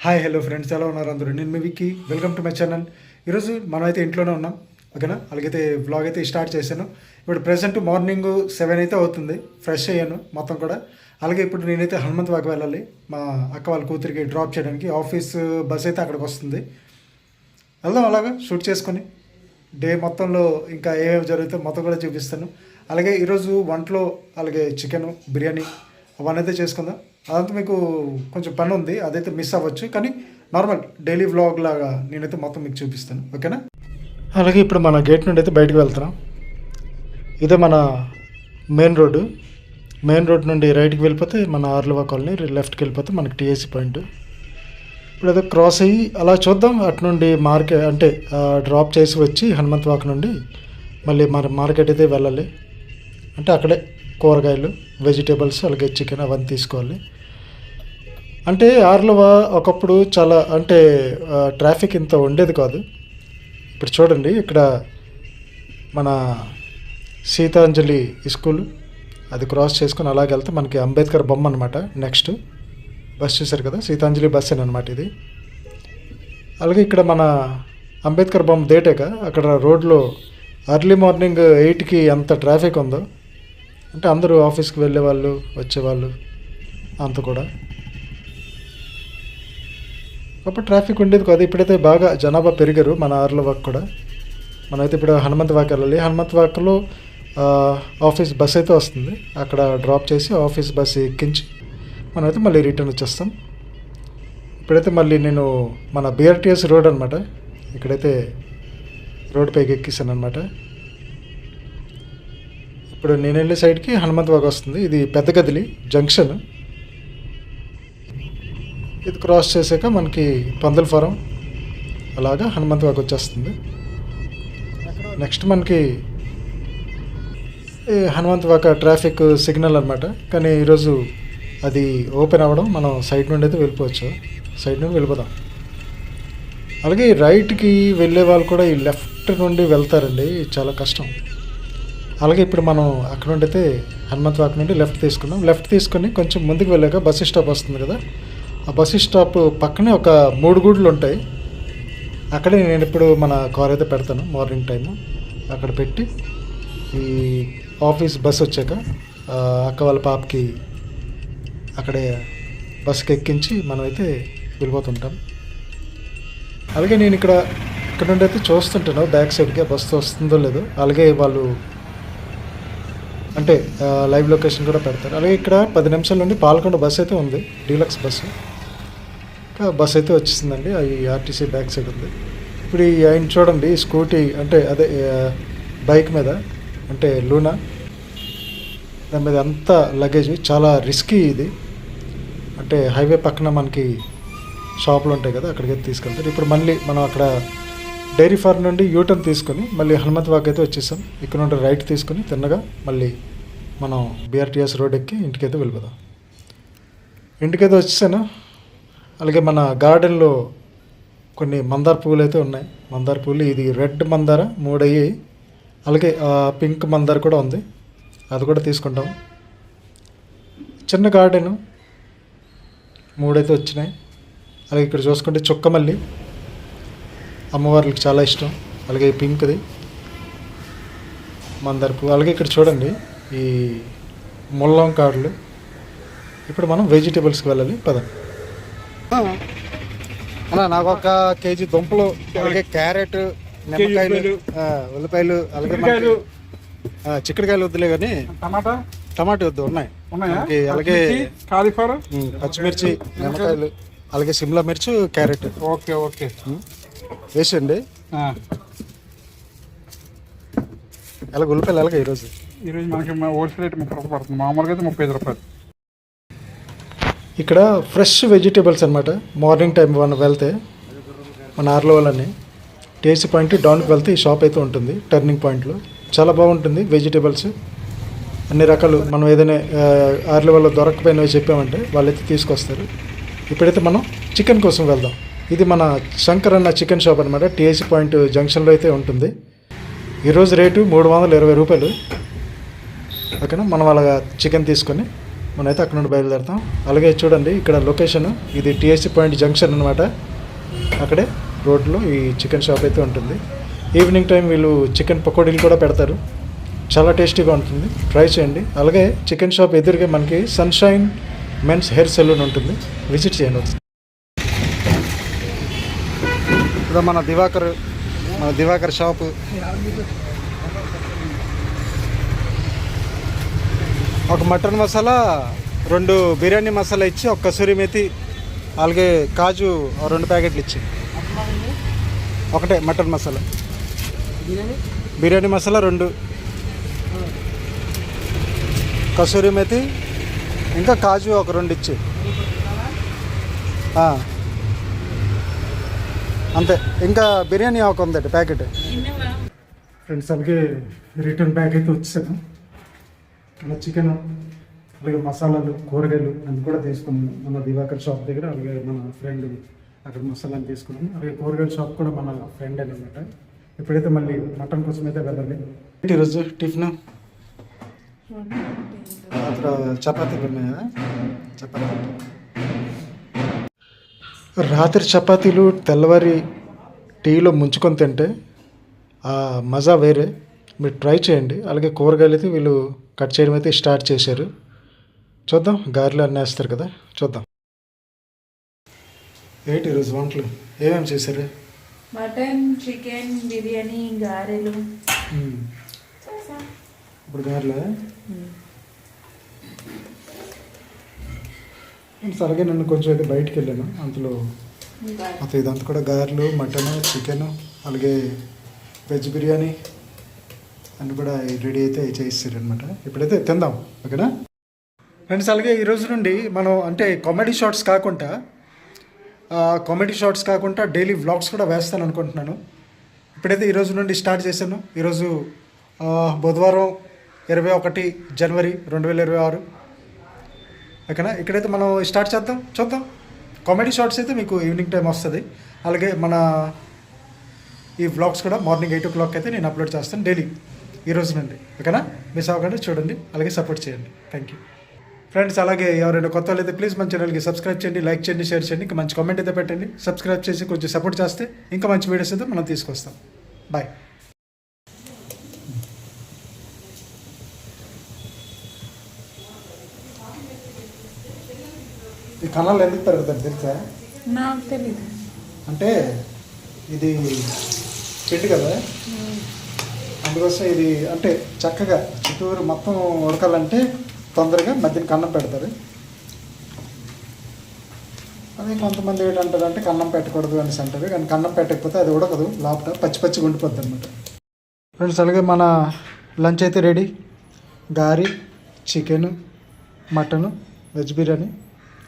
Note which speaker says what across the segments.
Speaker 1: Hi hello friends, ఎలా ఉన్నారు అందరూ? నేను మీ Vicky. Welcome to my channel. ఈరోజు మనమైతే ఇంట్లోనే ఉన్నాం, ఓకేనా? అలాగైతే వ్లాగ్ అయితే స్టార్ట్ చేశాను. ఇప్పుడు ప్రెసెంట్ మార్నింగ్ 7 అయితే అవుతుంది. ఫ్రెష్ అయ్యాను మొత్తం కూడా. అలాగే ఇప్పుడు నేనైతే హనుమంత్ వాక్ వెళ్ళాలి, మా అక్క వాళ్ళ కూతురికి డ్రాప్ చేయడానికి. ఆఫీస్ బస్ అయితే అక్కడికి వస్తుంది. వెళ్దాం అలాగా షూట్ చేసుకొని డే మొత్తంలో ఇంకా ఏమేమి జరుగుతాయో మొత్తం కూడా చూపిస్తాను. అలాగే ఈరోజు వంటలో అలాగే చికెన్ బిర్యానీ అవన్నీ అయితే చేసుకుందాం. అదంతా మీకు కొంచెం పని ఉంది, అదైతే మిస్ అవ్వచ్చు, కానీ నార్మల్ డైలీ వ్లాగ్ లాగా నేనైతే మొత్తం మీకు చూపిస్తాను, ఓకేనా? అలాగే ఇప్పుడు మన గేట్ నుండి అయితే బయటకు వెళ్తున్నాం. ఇదే మన మెయిన్ రోడ్ నుండి రైట్కి వెళ్ళిపోతే మన ఆర్లవా కాలనీ, లెఫ్ట్కి వెళ్ళిపోతే మనకి టీఏసీ పాయింట్. ఇప్పుడు ఏదో క్రాస్ అయ్యి అలా చూద్దాం. అటు నుండి మార్కెట్ అంటే డ్రాప్ చేసి వచ్చి హనుమంత్ వాక్ నుండి మళ్ళీ మార్కెట్ అయితే వెళ్ళాలి. అంటే అక్కడే కూరగాయలు, వెజిటేబుల్స్, అలాగే చికెన్ అవన్నీ తీసుకోవాలి. అంటే ఆర్లవా ఒకప్పుడు చాలా అంటే ట్రాఫిక్ ఇంత ఉండేది కాదు. ఇప్పుడు చూడండి, ఇక్కడ మన సీతాంజలి స్కూల్ అది క్రాస్ చేసుకుని అలాగే వెళ్తే మనకి అంబేద్కర్ బొమ్మ అనమాట. నెక్స్ట్ బస్ చూసారు కదా, సీతాంజలి బస్ అనమాట ఇది. అలాగే ఇక్కడ మన అంబేద్కర్ బొమ్మ దేటాక అక్కడ రోడ్లో ఎర్లీ మార్నింగ్ 8కి ఎంత ట్రాఫిక్ ఉందో, అంటే అందరూ ఆఫీస్కి వెళ్ళేవాళ్ళు వచ్చేవాళ్ళు అంత కూడా. అప్పుడు ట్రాఫిక్ ఉండేది కాదు. ఇప్పుడైతే బాగా జనాభా పెరిగారు మన ఆర్లవాక్ కూడా. మనమైతే ఇప్పుడు హనుమంత్ వాక్ వెళ్ళాలి. హనుమంత్ వాక్లో ఆఫీస్ బస్ అయితే వస్తుంది, అక్కడ డ్రాప్ చేసి ఆఫీస్ బస్ ఎక్కించి మనమైతే మళ్ళీ రిటర్న్ వచ్చేస్తాం. ఇప్పుడైతే మళ్ళీ నేను మన బీఆర్టీఎస్ రోడ్ అనమాట, ఇక్కడైతే రోడ్ పైకి ఎక్కిస్తాను అనమాట. ఇప్పుడు నేను వెళ్ళే సైడ్కి హనుమంత్ వాక్ వస్తుంది. ఇది పెద్ద గదిలి జంక్షన్. ఇది క్రాస్ చేసాక మనకి పందుల ఫారం అలాగా హనుమంత్ వాక్ వచ్చేస్తుంది. నెక్స్ట్ మనకి హనుమంత్ వాక్ ట్రాఫిక్ సిగ్నల్ అనమాట, కానీ ఈరోజు అది ఓపెన్ అవ్వడం, మనం సైడ్ నుండి అయితే వెళ్ళిపోవచ్చు. సైడ్ నుండి వెళ్ళిపోదాం. అలాగే రైట్కి వెళ్ళే వాళ్ళు కూడా ఈ లెఫ్ట్ నుండి వెళ్తారండి, చాలా కష్టం. అలాగే ఇప్పుడు మనం అక్కడ నుండి అయితే హనుమంత్ వాక్ నుండి లెఫ్ట్ తీసుకున్నాం. లెఫ్ట్ తీసుకొని కొంచెం ముందుకు వెళ్ళాక బస్సు స్టాప్ వస్తుంది కదా, ఆ బస్సు స్టాప్ పక్కనే ఒక 3 గుడులు ఉంటాయి. అక్కడే నేను ఇప్పుడు మన కార్ అయితే పెడతాను మార్నింగ్ టైము. అక్కడ పెట్టి ఈ ఆఫీస్ బస్ వచ్చాక అక్క వాళ్ళ పాపకి అక్కడే బస్సుకి ఎక్కించి మనమైతే వెళ్ళిపోతుంటాం. అలాగే నేను ఇక్కడ నుండి అయితే చూస్తుంటాను బ్యాక్ సైడ్కి ఆ బస్సు వస్తుందో లేదో. అలాగే వాళ్ళు అంటే లైవ్ లొకేషన్ కూడా పెడతారు. అలాగే ఇక్కడ 10 నిమిషాల నుండి పాల్కొండ బస్సు అయితే ఉంది, డీలక్స్ బస్సు. బస్సు అయితే వచ్చేసిందండి, అది ఆర్టీసీ బ్యాక్ సైడ్ ఉంది. ఇప్పుడు ఈ ఆయన చూడండి, స్కూటీ అంటే అదే బైక్ మీద అంటే లూనా, దాని మీద అంతా లగేజ్, చాలా రిస్కీ ఇది. అంటే హైవే పక్కన మనకి షాపులు ఉంటాయి కదా, అక్కడికి అయితే తీసుకెళ్తారు. ఇప్పుడు మళ్ళీ మనం అక్కడ డైరీ ఫార్మ్ నుండి యూటర్న్ తీసుకొని మళ్ళీ హనుమంత్ వాక్ అయితే వచ్చేసాం. ఇక్కడ నుండి రైట్ తీసుకొని తిన్నగా మళ్ళీ మనం బీఆర్టీఎస్ రోడ్ ఎక్కి ఇంటికైతే వెళ్ళిపోదాం. ఇంటికైతే వచ్చేసాను. అలాగే మన గార్డెన్లో కొన్ని మందార పువ్వులు అయితే ఉన్నాయి. మందార పువ్వులు, ఇది రెడ్ మందార 3 అయ్యాయి. అలాగే పింక్ మందార కూడా ఉంది, అది కూడా తీసుకుంటాం. చిన్న గార్డెను 3 అయితే వచ్చినాయి. అలాగే ఇక్కడ చూసుకుంటే చుక్కమల్లి అమ్మవారికి చాలా ఇష్టం. అలాగే ఈ పింక్ది మందార పువ్వు. అలాగే ఇక్కడ చూడండి ఈ ముల్లం కాడలు. ఇప్పుడు మనం వెజిటేబుల్స్కి వెళ్ళాలి, పదండి. నాకు ఒక కేజీ దుంపలు, అలాగే క్యారెట్, నిమ్మకాయలు, ఉల్లిపాయలు, అలాగే చిక్కుడుకాయలు వద్దులే కానీ టమాటా వద్దు, ఉన్నాయి. అలాగే పచ్చిమిర్చి, నిమ్మకాయలు, అలాగే సిమ్లా మిర్చి, క్యారెట్. ఓకే వేసండి. అలాగే ఉల్లిపాయలు, అలాగే ఈరోజు
Speaker 2: మనకి హోల్సేల్ రేట్ 30 రూపాయలు పడుతుంది, మామూలుగా అయితే 35 రూపాయలు.
Speaker 1: ఇక్కడ ఫ్రెష్ వెజిటేబుల్స్ అనమాట. మార్నింగ్ టైం మనం వెళ్తే మన ఆర్లవాలని టీఏసీ పాయింట్ డౌన్కి వెళ్తే ఈ షాప్ అయితే ఉంటుంది, టర్నింగ్ పాయింట్లో. చాలా బాగుంటుంది వెజిటేబుల్స్, అన్ని రకాలు. మనం ఏదైనా ఆర్లవాలో దొరకపోయినవి చెప్పామంటే వాళ్ళైతే తీసుకొస్తారు. ఇప్పుడైతే మనం చికెన్ కోసం వెళ్దాం. ఇది మన శంకర్ అన్న చికెన్ షాప్ అనమాట, టీఏసీ పాయింట్ జంక్షన్లో అయితే ఉంటుంది. ఈరోజు రేటు 320 రూపాయలు. ఓకేనా, మనం అలాగా చికెన్ తీసుకొని మనమైతే అక్కడ నుండి బయలుదేరుతాం. అలాగే చూడండి ఇక్కడ లొకేషన్, ఇది టీఎస్సీ పాయింట్ జంక్షన్ అనమాట. అక్కడే రోడ్లో ఈ చికెన్ షాప్ అయితే ఉంటుంది. ఈవినింగ్ టైం వీళ్ళు చికెన్ పకోడీలు కూడా పెడతారు, చాలా టేస్టీగా ఉంటుంది, ట్రై చేయండి. అలాగే చికెన్ షాప్ ఎదురుగా మనకి సన్షైన్ మెన్స్ హెయిర్ సెలూన్ ఉంటుంది, విజిట్ చేయండి ఒకసారి. ఇప్పుడు మన దివాకర్ షాపు. ఒక మటన్ మసాలా, 2 బిర్యానీ మసాలా ఇచ్చి, ఒక కసూరి మేతి, అలాగే కాజు 2 ప్యాకెట్లు ఇచ్చి. ఒకటే మటన్ మసాలా, బిర్యానీ మసాలా 2, కసూరి మేతి, ఇంకా కాజు ఒక 2 ఇచ్చి. అంతే. ఇంకా బిర్యానీ ఒక ఉందండి ప్యాకెట్. ఫ్రెండ్స్ అలాగే రిటర్న్ ప్యాక్ అయితే వచ్చాను. ఇలా చికెన్, అలాగే మసాలాలు, కూరగాయలు అన్నీ కూడా తీసుకున్నాను మన దివాకర్ షాప్ దగ్గర. అలాగే మన ఫ్రెండ్ అక్కడ మసాలాలు తీసుకున్నాను. అలాగే కూరగాయల షాప్ కూడా మన ఫ్రెండ్ అనమాట. ఇప్పుడైతే మళ్ళీ మటన్ కోసం అయితే వెళ్ళాలి. ఈరోజు టిఫిన్ అక్కడ చపాతీలు ఉన్నాయా? రాత్రి చపాతీలు తెల్లవారి టీలో ముంచుకొని తింటే ఆ మజా వేరే, మీరు ట్రై చేయండి. అలాగే కూరగాయలు అయితే వీళ్ళు కట్ చేయడం అయితే స్టార్ట్ చేశారు. చూద్దాం, గారెలు అన్నీ వేస్తారు కదా, చూద్దాం. ఏంటి ఈరోజు వంటలు ఏమేమి చేశారు?
Speaker 3: మటన్, చికెన్, బిర్యానీ, గారెలు.
Speaker 1: ఇప్పుడు గారెలు అలాగే నన్ను కొంచెం అయితే బయటికి వెళ్ళాను, అందులో మొత్తం ఇదంతా కూడా గారెలు, మటన్, చికెన్, అలాగే వెజ్ బిర్యానీ అన్నీ కూడా రెడీ అయితే చేయిస్తారు అనమాట. ఇప్పుడైతే తిందాం, ఓకేనా ఫ్రెండ్స్? అలాగే ఈరోజు నుండి మనం అంటే కామెడీ షార్ట్స్ కాకుండా డైలీ వ్లాగ్స్ కూడా వేస్తాను అనుకుంటున్నాను. ఇప్పుడైతే ఈరోజు నుండి స్టార్ట్ చేశాను. ఈరోజు బుధవారం 21 జనవరి 2026, ఓకేనా? ఇక్కడైతే మనం స్టార్ట్ చేద్దాం, చూద్దాం. కామెడీ షార్ట్స్ అయితే మీకు ఈవినింగ్ టైం వస్తుంది. అలాగే మన ఈ వ్లాగ్స్ కూడా మార్నింగ్ 8 o'clock అయితే నేను అప్లోడ్ చేస్తాను డైలీ ఈరోజు నుండి, ఓకేనా? మిస్ అవ్వకుండా చూడండి, అలాగే సపోర్ట్ చేయండి. Thank you friends. అలాగే ఎవరైనా కొత్త వాళ్ళు అయితే ప్లీజ్ మన ఛానల్కి సబ్స్క్రైబ్ చేయండి, లైక్ చేయండి, షేర్ చేయండి, ఇంకా మంచి కామెంట్ అయితే పెట్టండి. సబ్స్క్రైబ్ చేసి కొంచెం సపోర్ట్ చేస్తే ఇంకా మంచి వీడియోస్ అయితే మనం తీసుకొస్తాం. బాయ్. ఈ కన్నాలు ఎందుకు పెరుగుతారు తెలుసా?
Speaker 3: నాకు తెలీదు.
Speaker 1: అంటే ఇది పిండి కదా, అందుకోసం ఇది అంటే చక్కగా చుట్టూరు మొత్తం ఉడకాలంటే తొందరగా మధ్యన కన్నం పెడతారు. అదే కొంతమంది ఏంటంటారు అంటే కన్నం పెట్టకూడదు అనేసి అంటారు, కానీ కన్నం పెట్టకపోతే అది ఉడకదు, లోపల పచ్చి ఉండిపోద్ది అనమాట. ఫ్రెండ్స్ అలాగే మన లంచ్ అయితే రెడీ. గారి, చికెను, మటను, వెజ్ బిర్యానీ,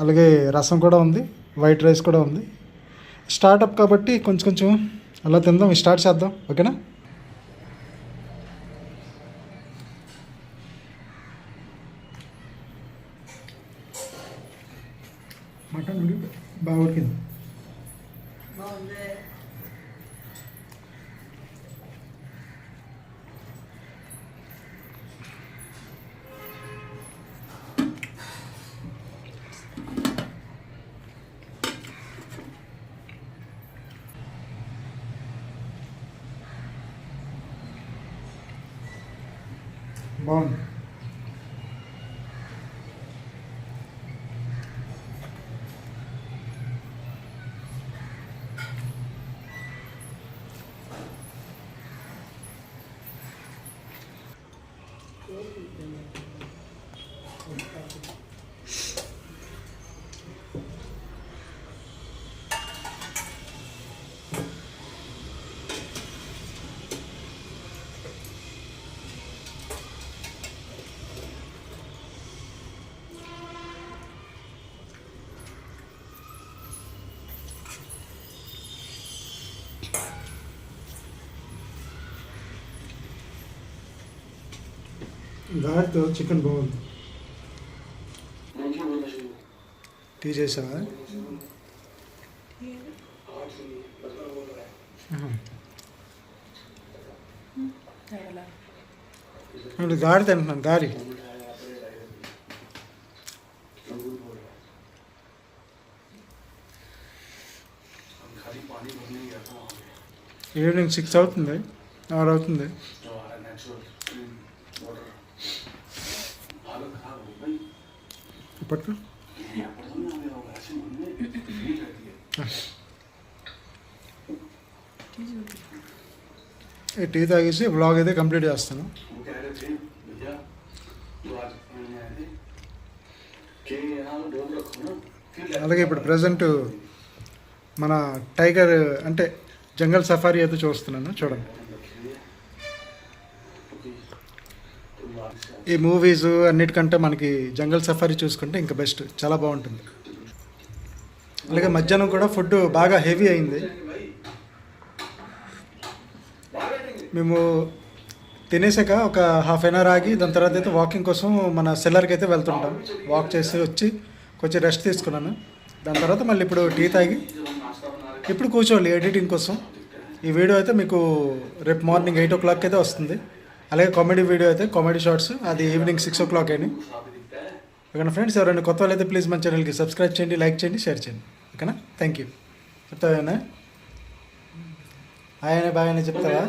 Speaker 1: అలాగే రసం కూడా ఉంది, వైట్ రైస్ కూడా ఉంది. స్టార్టప్ కాబట్టి కొంచెం అలా తిందాం, స్టార్ట్ చేద్దాం, ఓకేనా? మటన్ బాగా ఉడికింది. బాగుంది. గారెతో చికెన్ బాగుంది. టీ చేసావా? గారి తింటున్నాను, గారి ఈవినింగ్ 6 అవుతుంది, 6 అవుతుంది. పట్టుకో. ఈ టీ తాగేసి వ్లాగ్ అయితే కంప్లీట్ చేస్తాను. అలాగే ఇప్పుడు ప్రజెంట్ మన టైగర్ అంటే జంగల్ సఫారీ అయితే చూస్తున్నాను, చూడండి. ఈ మూవీస్ అన్నిటికంటే మనకి జంగల్ సఫారీ చూసుకుంటే ఇంకా బెస్ట్, చాలా బాగుంటుంది. అలాగే మధ్యాహ్నం కూడా ఫుడ్ బాగా హెవీ అయింది. మేము తినేసాక ఒక హాఫ్ అన్ అవర్ ఆగి దాని తర్వాత అయితే వాకింగ్ కోసం మన సెల్లర్కి అయితే వెళ్తుంటాం. వాక్ చేసి వచ్చి కొంచెం రెస్ట్ తీసుకున్నాను. దాని తర్వాత మళ్ళీ ఇప్పుడు టీ తాగి ఇప్పుడు కూర్చోవాలి ఎడిటింగ్ కోసం. ఈ వీడియో అయితే మీకు రేపు మార్నింగ్ 8 o'clock అయితే వస్తుంది. అలాగే కామెడీ వీడియో అయితే కామెడీ షార్ట్స్ అది ఈవినింగ్ 6 o'clock అని. ఓకేనా ఫ్రెండ్స్, ఎవరైనా కొత్త వాళ్ళైతే ప్లీజ్ మన ఛానల్కి సబ్స్క్రైబ్ చేయండి, లైక్ చేయండి, షేర్ చేయండి. ఓకేనా, థ్యాంక్ యూ. చెప్తావేనా? ఆయన బాగానే చెప్తావా?